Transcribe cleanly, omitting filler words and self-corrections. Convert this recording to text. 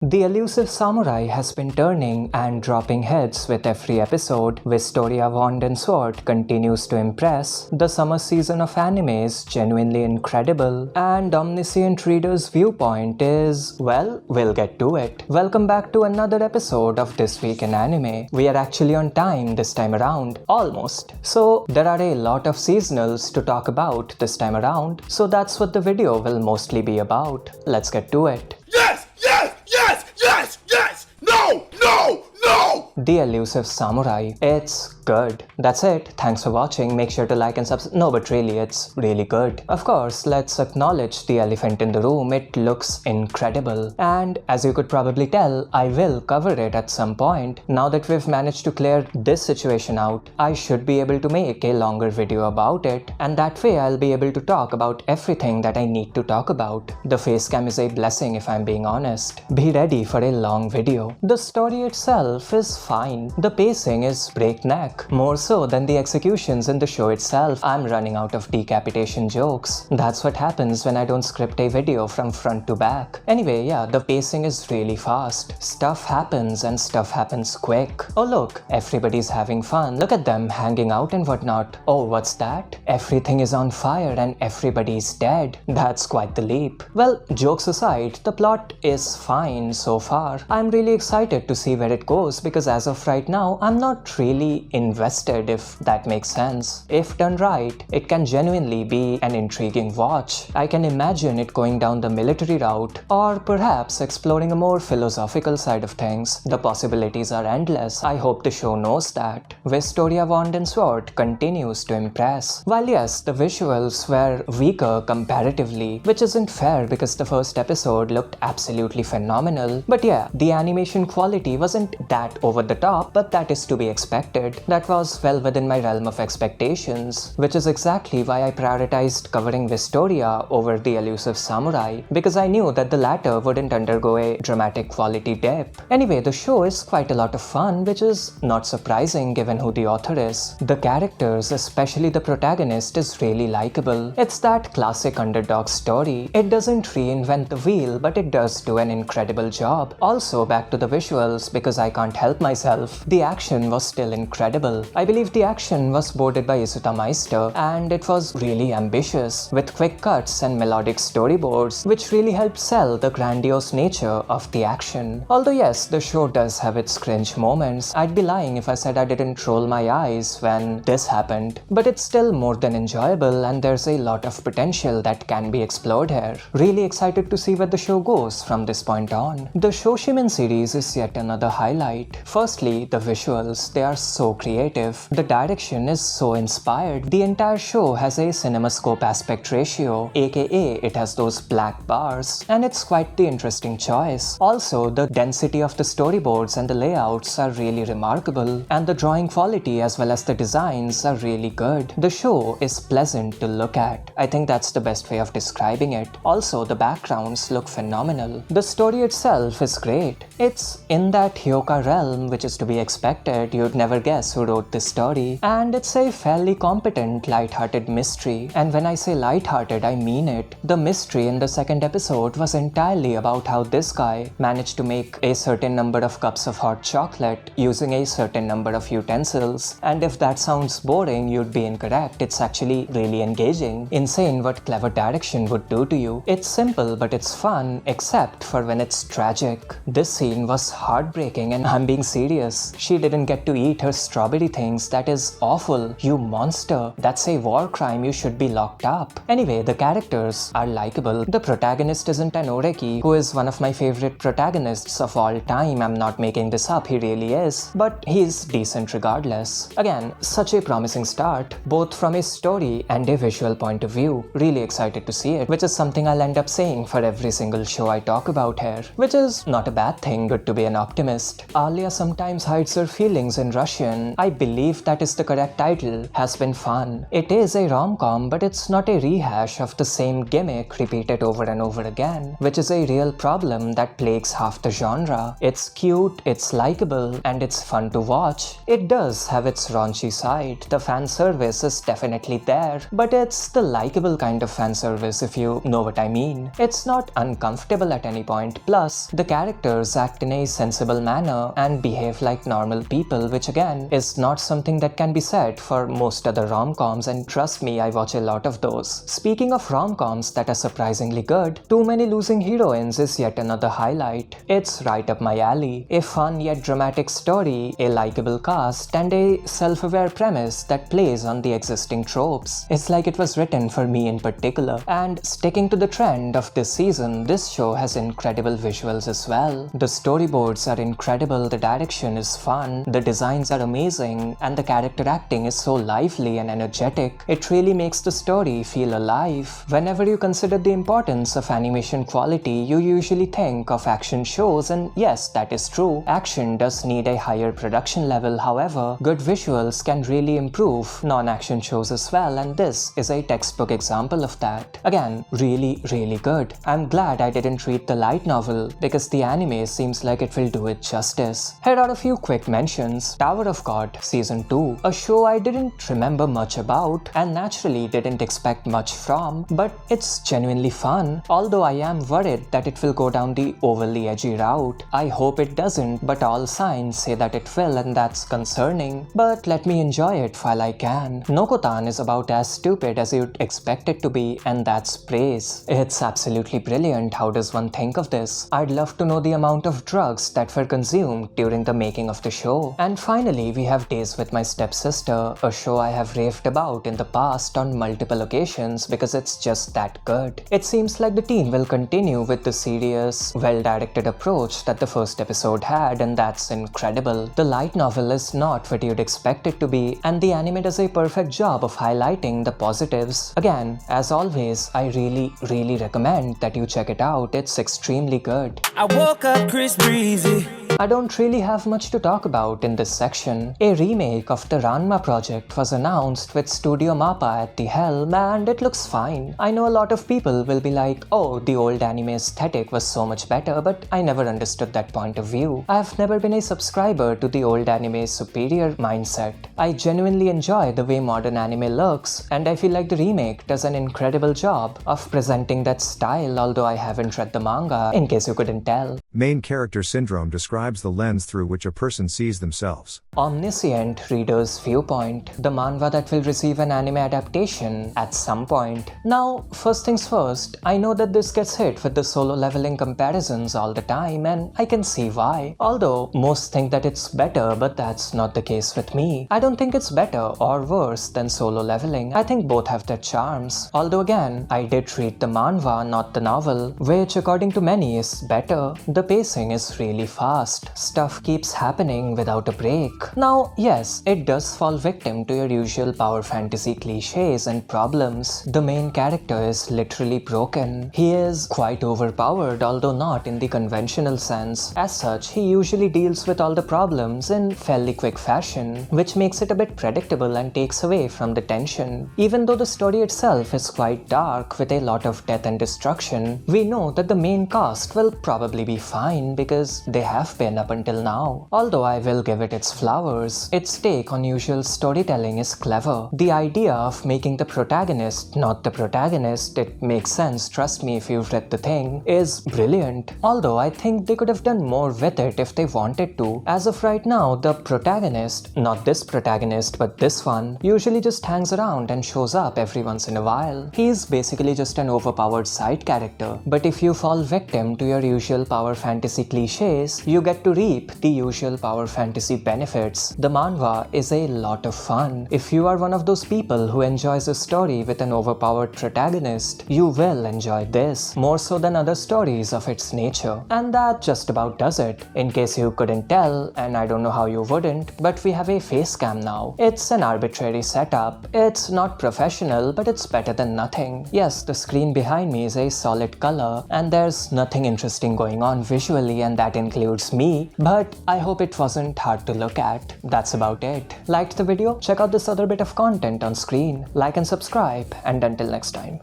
The Elusive Samurai has been turning and dropping heads with every episode. Wistoria Wand And Sword continues to impress. The summer season of anime is genuinely incredible. And Omniscient Reader's Viewpoint is, well, we'll get to it. Welcome back to another episode of This Week in Anime. We are actually on time this time around. Almost. So there are a lot of seasonals to talk about this time around. So that's what the video will mostly be about. Let's get to it. Yes! Yes! Yes! Yes! Yes! No! No! No! The Elusive Samurai. It's good. That's it. Thanks for watching. Make sure to like and subscribe. No, but really, it's really good. Of course, let's acknowledge the elephant in the room. It looks incredible. And as you could probably tell, I will cover it at some point. Now that we've managed to clear this situation out, I should be able to make a longer video about it. And that way, I'll be able to talk about everything that I need to talk about. The face cam is a blessing if I'm being honest. Be ready for a long video. The story itself is fine. The pacing is breakneck. More so than the executions in the show itself. I'm running out of decapitation jokes. That's what happens when I don't script a video from front to back. Anyway, yeah, the pacing is really fast. Stuff happens and stuff happens quick. Oh look, everybody's having fun. Look at them hanging out and whatnot. Oh, what's that? Everything is on fire and everybody's dead. That's quite the leap. Well, jokes aside, the plot is fine so far. I'm really excited to see where it goes because as of right now, I'm not really invested, if that makes sense. If done right, it can genuinely be an intriguing watch. I can imagine it going down the military route or perhaps exploring a more philosophical side of things. The possibilities are endless. I hope the show knows that. Wistoria Wand And Sword continues to impress. While yes, the visuals were weaker comparatively, which isn't fair because the first episode looked absolutely phenomenal. But yeah, the animation quality wasn't that over the top, but that is to be expected. That was well within my realm of expectations, which is exactly why I prioritized covering Wistoria over the Elusive Samurai, because I knew that the latter wouldn't undergo a dramatic quality dip. Anyway, the show is quite a lot of fun, which is not surprising given who the author is. The characters, especially the protagonist, is really likable. It's that classic underdog story. It doesn't reinvent the wheel, but it does do an incredible job. Also, back to the visuals, because I can't help myself, the action was still incredible. I believe the action was boarded by Isuta Meister and it was really ambitious, with quick cuts and melodic storyboards, which really helped sell the grandiose nature of the action. Although yes, the show does have its cringe moments. I'd be lying if I said I didn't roll my eyes when this happened. But it's still more than enjoyable and there's a lot of potential that can be explored here. Really excited to see where the show goes from this point on. The Shoshimin series is yet another highlight. Firstly, the visuals, they are so creative. The direction is so inspired. The entire show has a cinemascope aspect ratio, aka it has those black bars, and it's quite the interesting choice. Also, the density of the storyboards and the layouts are really remarkable, and the drawing quality as well as the designs are really good. The show is pleasant to look at. I think that's the best way of describing it. Also, the backgrounds look phenomenal. The story itself is great. It's in that Hyoka realm, which is to be expected. You'd never guess who wrote this story, and it's a fairly competent, light-hearted mystery. And when I say light-hearted, I mean it. The mystery in the second episode was entirely about how this guy managed to make a certain number of cups of hot chocolate using a certain number of utensils. And if that sounds boring, you'd be incorrect. It's actually really engaging. Insane what clever direction would do to you. It's simple, but it's fun, except for when it's tragic. This scene was heartbreaking, and I'm being serious. She didn't get to eat her strawberry things. That is awful. You monster. That's a war crime. You should be locked up. Anyway, the characters are likable. The protagonist isn't an Oreki, who is one of my favorite protagonists of all time. I'm not making this up. He really is. But he's decent regardless. Again, such a promising start, both from a story and a visual point of view. Really excited to see it, which is something I'll end up saying for every single show I talk about here, which is not a bad thing. Good to be an optimist. Alya sometimes hides her feelings in Russian, I believe that is the correct title, has been fun. It is a rom-com, but it's not a rehash of the same gimmick repeated over and over again, which is a real problem that plagues half the genre. It's cute, it's likable, and it's fun to watch. It does have its raunchy side. The fan service is definitely there, but it's the likable kind of fan service, if you know what I mean. It's not uncomfortable at any point. Plus, the characters act in a sensible manner and behave like normal people, which again is not something that can be said for most other rom-coms, and trust me, I watch a lot of those. Speaking of rom-coms that are surprisingly good, Too Many Losing Heroines is yet another highlight. It's right up my alley. A fun yet dramatic story, a likable cast, and a self-aware premise that plays on the existing tropes. It's like it was written for me in particular. And sticking to the trend of this season, this show has incredible visuals as well. The storyboards are incredible, the direction is fun, the designs are amazing, and the character acting is so lively and energetic. It really makes the story feel alive. Whenever you consider the importance of animation quality, you usually think of action shows, and yes, that is true. Action does need a higher production level, however, good visuals can really improve non-action shows as well, and this is a textbook example of that. Again, really good. I'm glad I didn't read the light novel because the anime seems like it will do it justice. Here are a few quick mentions. Tower of God Season 2, a show I didn't remember much about and naturally didn't expect much from, but it's genuinely fun, although I am worried that it will go down the overly edgy route. I hope it doesn't, but all signs say that it will, and that's concerning. But let me enjoy it while I can. Nokotan is about as stupid as you'd expect it to be, and that's praise. It's absolutely brilliant. How does one think of this? I'd love to know the amount of drugs that were consumed during the making of the show. And finally, we have Days with My Stepsister, a show I have raved about in the past on multiple occasions because it's just that good. It seems like the team will continue with the serious, well-directed approach that the first episode had, and that's incredible. The light novel is not what you'd expect it to be, and the anime does a perfect job of highlighting the positives. Again, as always, I really recommend that you check it out. It's extremely good. I woke up Chris Breezy. I don't really have much to talk about in this section. A remake of the Ranma project was announced with Studio MAPPA at the helm, and it looks fine. I know a lot of people will be like, oh, the old anime aesthetic was so much better, but I never understood that point of view. I have never been a subscriber to the old anime's superior mindset. I genuinely enjoy the way modern anime looks, and I feel like the remake does an incredible job of presenting that style, although I haven't read the manga, in case you couldn't tell. Main character syndrome describes the lens through which a person sees themselves. Omniscient Reader's Viewpoint, the manhwa that will receive an anime adaptation at some point. Now, first things first, I know that this gets hit with the solo leveling comparisons all the time, and I can see why. Although, most think that it's better, but that's not the case with me. I don't think it's better or worse than solo leveling. I think both have their charms. Although again, I did read the manhwa, not the novel, which according to many is better. The pacing is really fast. Stuff keeps happening without a break. Now, yes, it does fall victim to your usual power fantasy cliches and problems. The main character is literally broken. He is quite overpowered, although not in the conventional sense. As such, he usually deals with all the problems in fairly quick fashion, which makes it a bit predictable and takes away from the tension. Even though the story itself is quite dark with a lot of death and destruction, we know that the main cast will probably be fine because they have been up until now. Although I will give it its flowers, its take on usual storytelling is clever. The idea of making the protagonist not the protagonist, it makes sense, trust me if you've read the thing, is brilliant. Although I think they could have done more with it if they wanted to. As of right now, the protagonist, not this protagonist but this one, usually just hangs around and shows up every once in a while. He's basically just an overpowered side character. But if you fall victim to your usual power fantasy cliches, you get to reap the usual power fantasy benefits. The manhwa is a lot of fun. If you are one of those people who enjoys a story with an overpowered protagonist, you will enjoy this more so than other stories of its nature. And that just about does it. In case you couldn't tell, and I don't know how you wouldn't, but we have a face cam now. It's an arbitrary setup. It's not professional, but it's better than nothing. Yes, the screen behind me is a solid color, and there's nothing interesting going on visually, and that includes me. me, but I hope it wasn't hard to look at. That's about it. Liked the video? Check out this other bit of content on screen. Like and subscribe, and until next time.